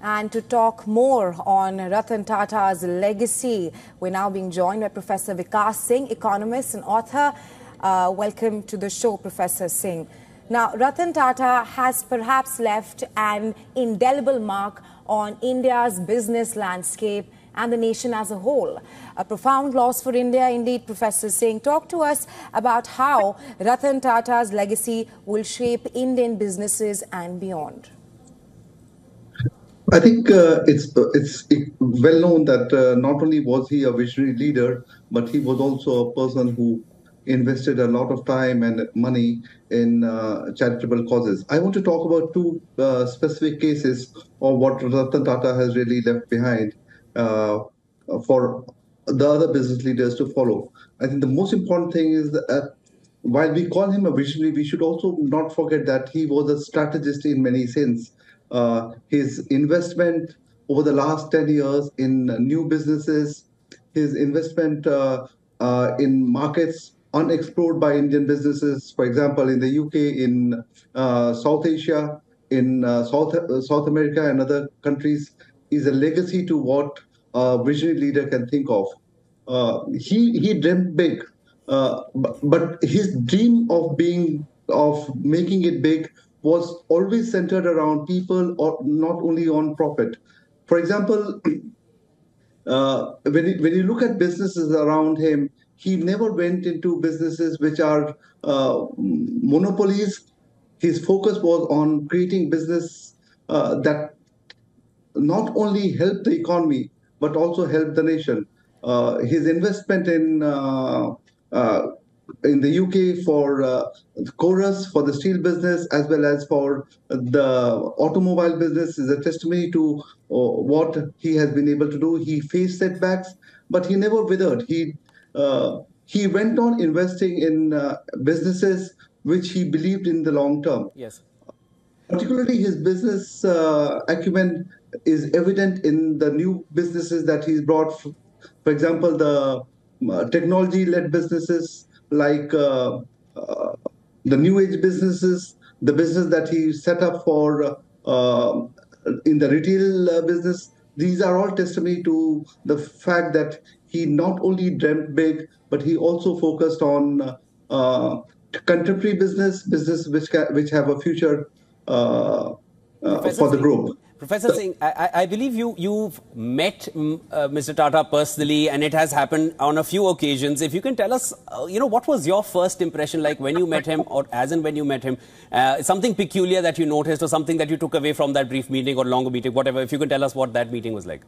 And to talk more on Ratan Tata's legacy, we're now being joined by Professor Vikas Singh, economist and author. Welcome to the show, Professor Singh. Now, Ratan Tata has perhaps left an indelible mark on India's business landscape and the nation as a whole. A profound loss for India, indeed, Professor Singh. Talk to us about how Ratan Tata's legacy will shape Indian businesses and beyond. I think it's well known that not only was he a visionary leader, but he was also a person who invested a lot of time and money in charitable causes. I want to talk about two specific cases of what Ratan Tata has really left behind for the other business leaders to follow. I think the most important thing is that while we call him a visionary, we should also not forget that he was a strategist in many sense. His investment over the last 10 years in new businesses, his investment in markets unexplored by Indian businesses, for example, in the UK, in South Asia, in South America and other countries, is a legacy to what a visionary leader can think of. He dreamt big, but his dream of making it big was always centered around people, or not only on profit. For example, when you look at businesses around him, he never went into businesses which are monopolies. His focus was on creating business that not only help the economy, but also help the nation. His investment in the UK for Chorus, for the steel business, as well as for the automobile business, is a testimony to what he has been able to do. He faced setbacks, but he never withered. He went on investing in businesses which he believed in the long term. Yes. Particularly, his business acumen is evident in the new businesses that he's brought. For example, the technology-led businesses like the new age businesses, the business that he set up for in the retail business. These are all testimony to the fact that he not only dreamt big, but he also focused on contemporary business which have a future for the group. Professor Singh, I believe you've met Mr. Tata personally, and it has happened on a few occasions. If you can tell us, what was your first impression like when you met him, or as and when you met him? Something peculiar that you noticed, or something that you took away from that brief meeting or longer meeting, whatever. If you can tell us what that meeting was like.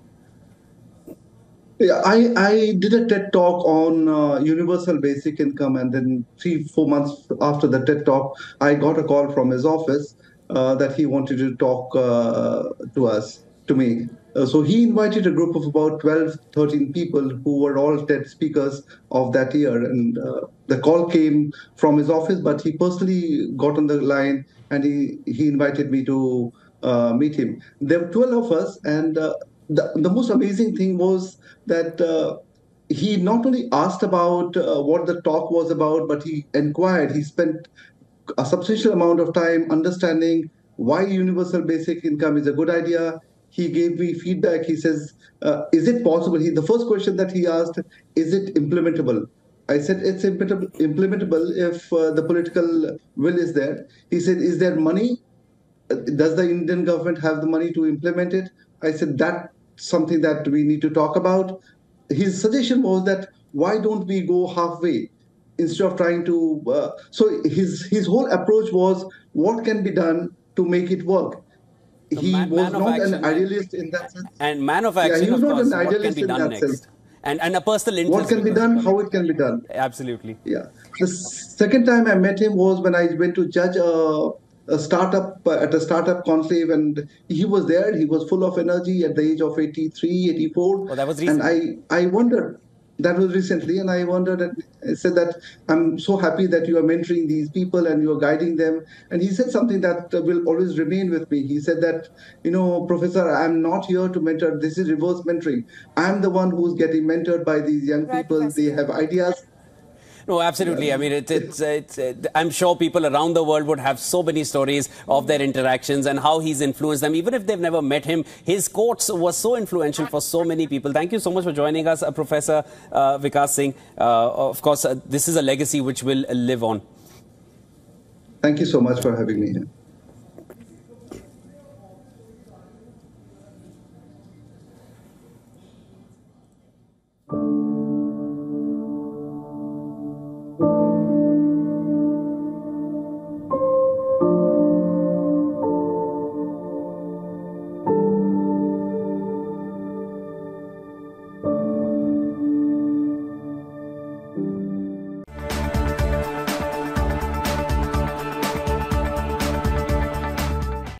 Yeah, I did a TED talk on universal basic income, and then 3-4 months after the TED talk, I got a call from his office that he wanted to talk to me. So he invited a group of about 12, 13 people who were all TED speakers of that year. And the call came from his office, but he personally got on the line and he invited me to meet him. There were 12 of us, and the most amazing thing was that he not only asked about what the talk was about, but he inquired. He spent a substantial amount of time understanding why universal basic income is a good idea. He gave me feedback. He says, is it possible? The first question that he asked, is it implementable? I said, it's implementable if the political will is there. He said, is there money? Does the Indian government have the money to implement it? I said, that's something that we need to talk about. His suggestion was that, why don't we go halfway? Instead of trying to, so his whole approach was what can be done to make it work. So he was not an idealist in that sense. And man of action, he was of not course, an idealist what can be in done that next. Sense. And a personal interest. What can be done, how it can be done. Absolutely. Yeah. The second time I met him was when I went to judge a startup at a startup conclave, and he was there. He was full of energy at the age of 83, 84. Oh, that was recent. And I wondered. That was recently, and I wondered, and I said that I'm so happy that you are mentoring these people and you are guiding them. And he said something that will always remain with me. He said that, Professor, I'm not here to mentor. This is reverse mentoring. I'm the one who's getting mentored by these young people. They have ideas. No, absolutely. I mean, I'm sure people around the world would have so many stories of their interactions and how he's influenced them. Even if they've never met him, his quotes were so influential for so many people. Thank you so much for joining us, Professor Vikas Singh. Of course, this is a legacy which will live on. Thank you so much for having me here.